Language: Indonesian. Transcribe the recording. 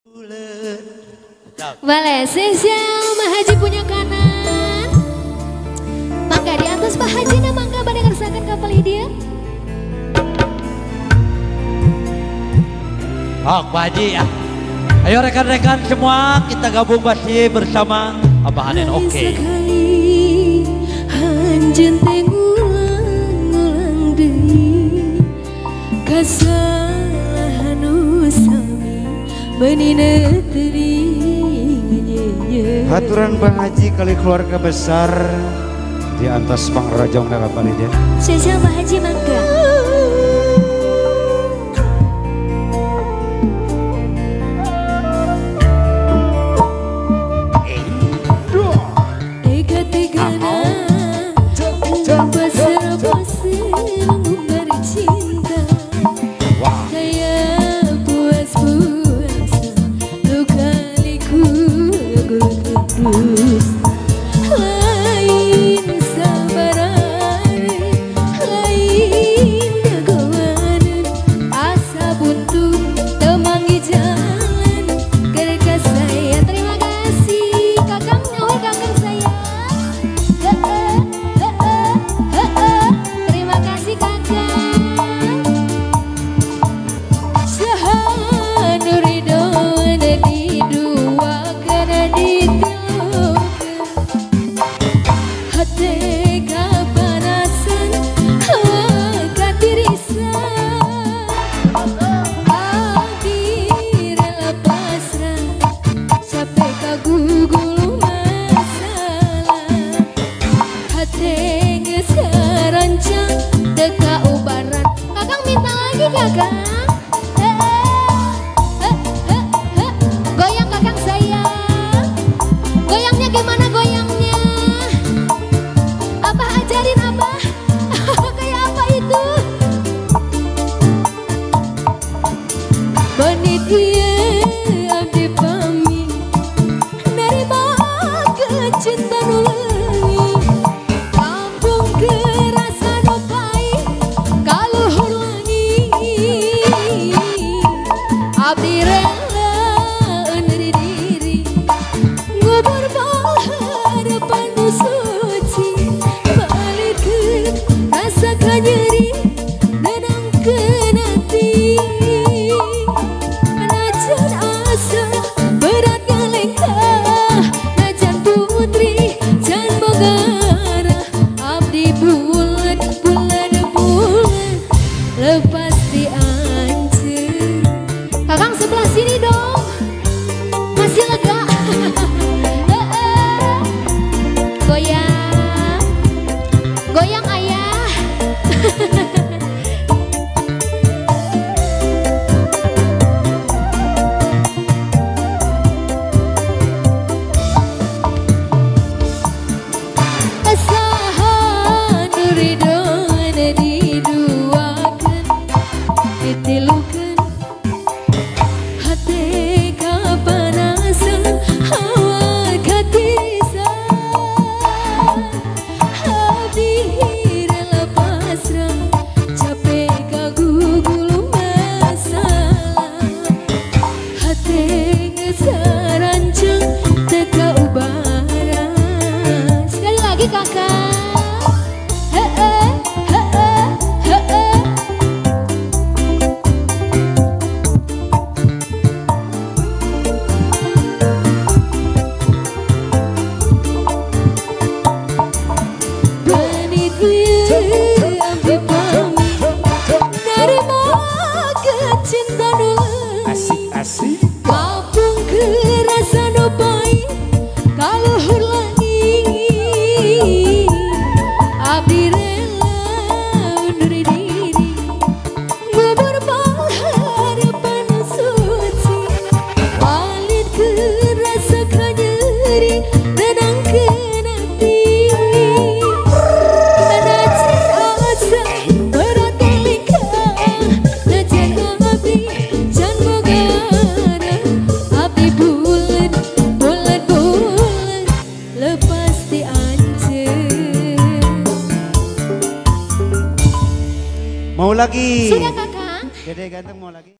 Boleh spesial Pak Haji punya kanan. Mangga di atas Pak Haji na mangga pada ngersakan kapal dia. Oh Pak Haji ya. Ayo rekan-rekan semua kita gabung basi bersama Abah Hanen oke. Sekali hanjen teh ngulang-ngulang deui kasalahan sami menina teuing nyeunyeun. Haturan Bang Haji kali keluarga besar di atas pangrojong dalam dia. Spesial Pak Haji mangga. Goyang kakang sayang. Goyangnya gimana goyangnya? Abah ajarin Abah. Kayak apa itu? Panitia abdi pami nerima kecinta nulengi kampung kerasa nopai kaluhur wangi abdi rela under diri ngubur harapan nu suci balik rasa kanyeri nenangkeun hati najan asa berat ngalengkah najan putri can bogara abdi bulan lepas diancur. Kakang sebelah sini dong, masih lega. Goyang, goyang ayah. Asahan nuridona diduakeun ditilukeun hati kapanasan hawa katisan abdi rela pasrah capek kagugulu masalah hati geus saranceng teu kaubara. Sekali lagi kakak. Asik-asik. Kampung kerasa nopai kaluhur langi abdi rela undur diri ngubur harapan suci balik kerasa kanyeri nenangkeun hati najan asa berat ngalengkah najan abdi can bogara abdi bulan lepas diancur. Mau lagi? Sudah kakak? Gede ganteng mau lagi?